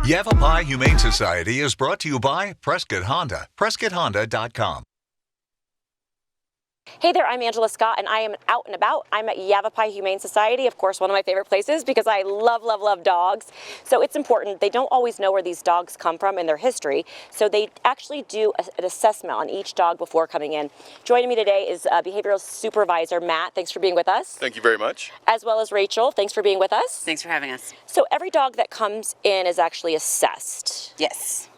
Yavapai Humane Society is brought to you by Prescott Honda, PrescottHonda.com. Hey there, I'm Angela Scott, and I am out and about. I'm at Yavapai Humane Society, of course, one of my favorite places because I love, love, love dogs. So it's important. They don't always know where these dogs come from in their history, so they actually do an assessment on each dog before coming in. Joining me today is behavioral supervisor Matt. Thanks for being with us. Thank you very much. As well as Rachel. Thanks for being with us. Thanks for having us. So every dog that comes in is actually assessed. Yes.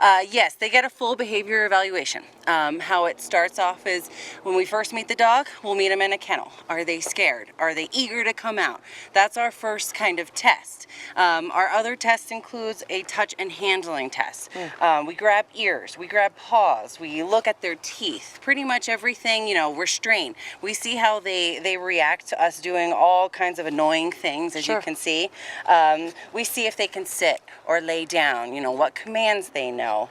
Yes, they get a full behavior evaluation. How it starts off is when we first meet the dog, we'll meet them in a kennel. Are they scared? Are they eager to come out? That's our first kind of test. Our other test includes a touch and handling test. We grab ears, we grab paws, we look at their teeth, pretty much everything, restraint. We see how they react to us doing all kinds of annoying things, as you can see. We see if they can sit or lay down, what commands they know.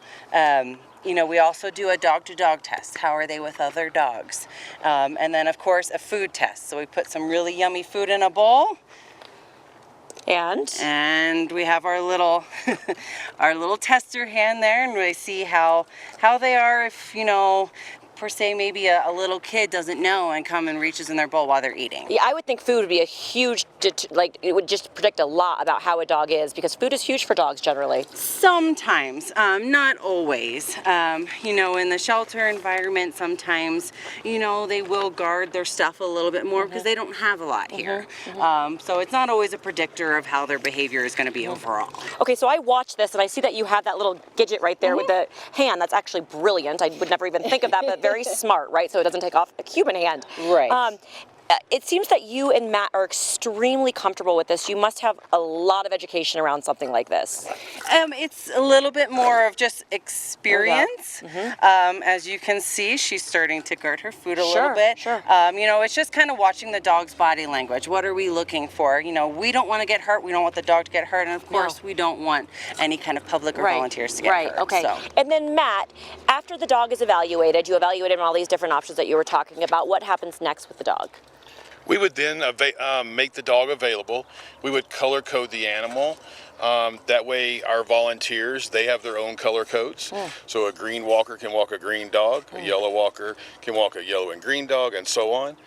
We also do a dog-to-dog test. How are they with other dogs? And then, of course, a food test. So we put some really yummy food in a bowl. And we have our little our little tester hand there, and we see how they are if, per se, maybe a little kid doesn't know and come and reaches in their bowl while they're eating. Yeah, I would think food would be a huge, it would just predict a lot about how a dog is, because food is huge for dogs generally. Sometimes, not always. In the shelter environment, sometimes, they will guard their stuff a little bit more because they don't have a lot here. So it's not always a predictor of how their behavior is going to be overall. Okay, so I watched this and I see that you have that little gadget right there with the hand. That's actually brilliant. I would never even think of that, but very smart, right? So it doesn't take off a human hand. Right. It seems that you and Matt are extremely comfortable with this. You must have a lot of education around something like this. It's a little bit more of just experience. As you can see, she's starting to guard her food a little bit. It's just kind of watching the dog's body language. What are we looking for? We don't want to get hurt. We don't want the dog to get hurt. And of course, we don't want any kind of public or volunteers to get hurt. Okay. So. And then Matt, after the dog is evaluated, you evaluate him on all these different options that you were talking about. What happens next with the dog? We would then make the dog available. We would color code the animal. That way our volunteers, they have their own color codes. So a green walker can walk a green dog, a yellow walker can walk a yellow and green dog, and so on.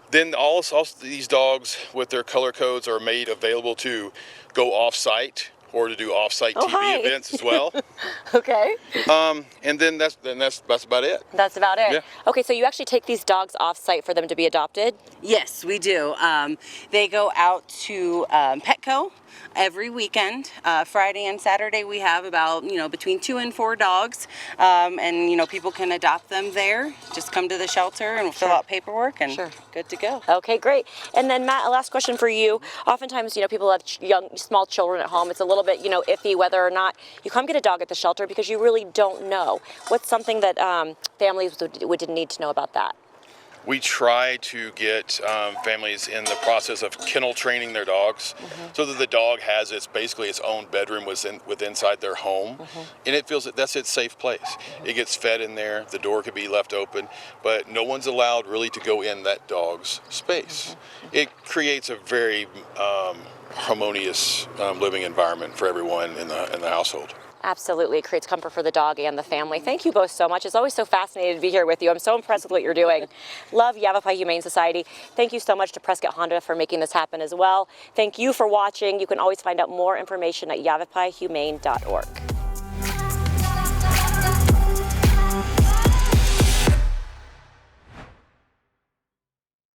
Then also these dogs with their color codes are made available to go off-site or to do off-site TV events as well. Okay. And then that's about it. That's about it. Yeah. Okay, so you actually take these dogs off-site for them to be adopted? Yes, we do. They go out to Petco every weekend. Friday and Saturday we have about, between 2 and 4 dogs. And, people can adopt them there. Just come to the shelter and fill out paperwork and good to go. Okay, great. And then Matt, a last question for you. Oftentimes, people have small children at home. It's a little bit, iffy whether or not you come get a dog at the shelter because you really don't know. What's something that families would need to know about that? We try to get families in the process of kennel training their dogs so that the dog has basically its own bedroom inside their home, and it feels that that's its safe place. It gets fed in there, the door could be left open, but no one's allowed really to go in that dog's space. It creates a very harmonious living environment for everyone in the household. Absolutely. It creates comfort for the dog and the family. Thank you both so much. It's always so fascinating to be here with you. I'm so impressed with what you're doing. Love Yavapai Humane Society. Thank you so much to Prescott Honda for making this happen as well. Thank you for watching. You can always find out more information at yavapaihumane.org.